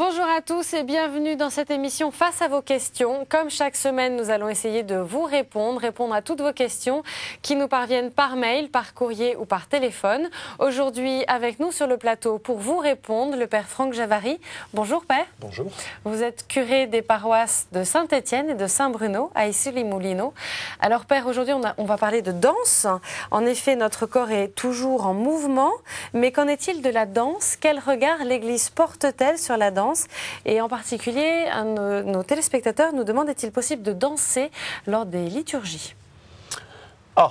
Bonjour à tous et bienvenue dans cette émission Face à vos questions. Comme chaque semaine, nous allons essayer de vous répondre à toutes vos questions qui nous parviennent par mail, par courrier ou par téléphone. Aujourd'hui, avec nous sur le plateau pour vous répondre, le Père Franck Javary. Bonjour Père. Bonjour. Vous êtes curé des paroisses de Saint-Étienne et de Saint-Bruno à Issy-les-Moulineaux. Alors Père, aujourd'hui on va parler de danse. En effet, notre corps est toujours en mouvement, mais qu'en est-il de la danse? Quel regard l'Église porte-t-elle sur la danse? Et en particulier, nos téléspectateurs nous demandent, est-il possible de danser lors des liturgies?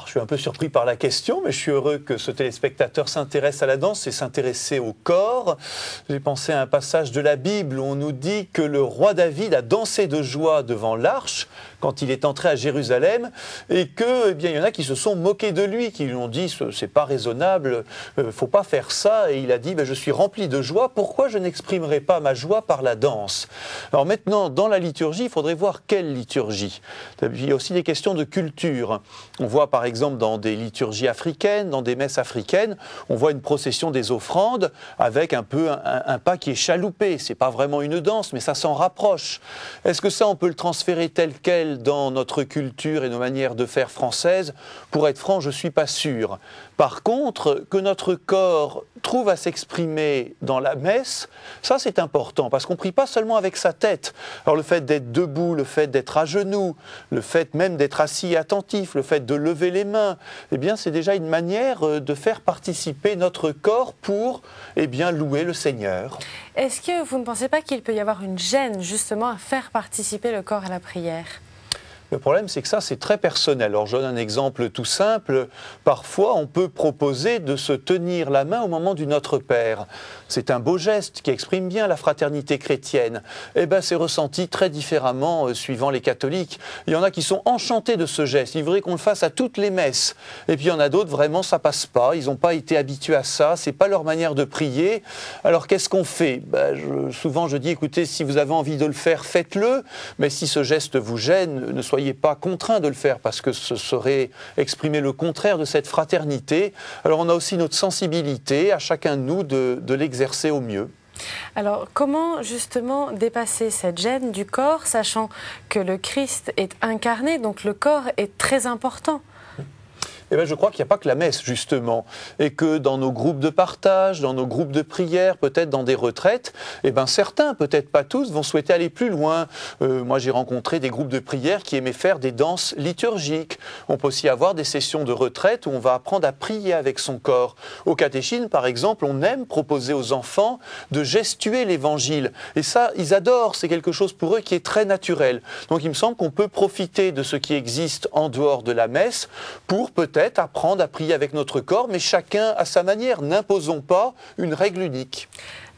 Je suis un peu surpris par la question, mais je suis heureux que ce téléspectateur s'intéresse à la danse et s'intéresser au corps. J'ai pensé à un passage de la Bible où on nous dit que le roi David a dansé de joie devant l'arche quand il est entré à Jérusalem et que, il y en a qui se sont moqués de lui, qui lui ont dit c'est pas raisonnable, faut pas faire ça. Et il a dit je suis rempli de joie, pourquoi je n'exprimerai pas ma joie par la danse? Alors maintenant, dans la liturgie, il faudrait voir quelle liturgie. Il y a aussi des questions de culture. On voit par exemple dans des liturgies africaines, dans des messes africaines, on voit une procession des offrandes avec un peu un pas qui est chaloupé. C'est pas vraiment une danse, mais ça s'en rapproche. Est-ce que ça, on peut le transférer tel quel dans notre culture et nos manières de faire françaises? Pour être franc, je ne suis pas sûr. Par contre, que notre corps trouve à s'exprimer dans la messe, ça c'est important, parce qu'on ne prie pas seulement avec sa tête. Alors le fait d'être debout, le fait d'être à genoux, le fait même d'être assis et attentif, le fait de lever les mains, eh bien c'est déjà une manière de faire participer notre corps pour louer le Seigneur. Est-ce que vous ne pensez pas qu'il peut y avoir une gêne justement à faire participer le corps à la prière ? Le problème, c'est que ça, c'est très personnel. Alors, je donne un exemple tout simple. Parfois, on peut proposer de se tenir la main au moment du Notre Père. C'est un beau geste qui exprime bien la fraternité chrétienne. C'est ressenti très différemment suivant les catholiques. Il y en a qui sont enchantés de ce geste. Ils voudraient qu'on le fasse à toutes les messes. Et puis, il y en a d'autres, vraiment, ça passe pas. Ils n'ont pas été habitués à ça. C'est pas leur manière de prier. Alors, qu'est-ce qu'on fait? Souvent, je dis, écoutez, si vous avez envie de le faire, faites-le. Mais si ce geste vous gêne, ne soyez pas contraint de le faire parce que ce serait exprimer le contraire de cette fraternité. Alors on a aussi notre sensibilité, à chacun de nous de l'exercer au mieux. Alors comment justement dépasser cette gêne du corps, sachant que le Christ est incarné, donc le corps est très important? Je crois qu'il n'y a pas que la messe, justement, et que dans nos groupes de partage, dans nos groupes de prière, peut-être dans des retraites, certains, peut-être pas tous, vont souhaiter aller plus loin. Moi, j'ai rencontré des groupes de prière qui aimaient faire des danses liturgiques. On peut aussi avoir des sessions de retraite où on va apprendre à prier avec son corps. Au catéchisme, par exemple, on aime proposer aux enfants de gestuer l'Évangile. Et ça, ils adorent, c'est quelque chose pour eux qui est très naturel. Donc, il me semble qu'on peut profiter de ce qui existe en dehors de la messe pour peut-être apprendre à prier avec notre corps, mais chacun à sa manière. N'imposons pas une règle unique.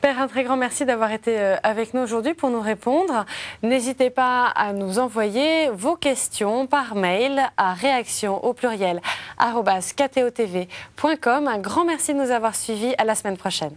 Père, un très grand merci d'avoir été avec nous aujourd'hui pour nous répondre. N'hésitez pas à nous envoyer vos questions par mail à réaction@ktotv.com. Un grand merci de nous avoir suivis. À la semaine prochaine.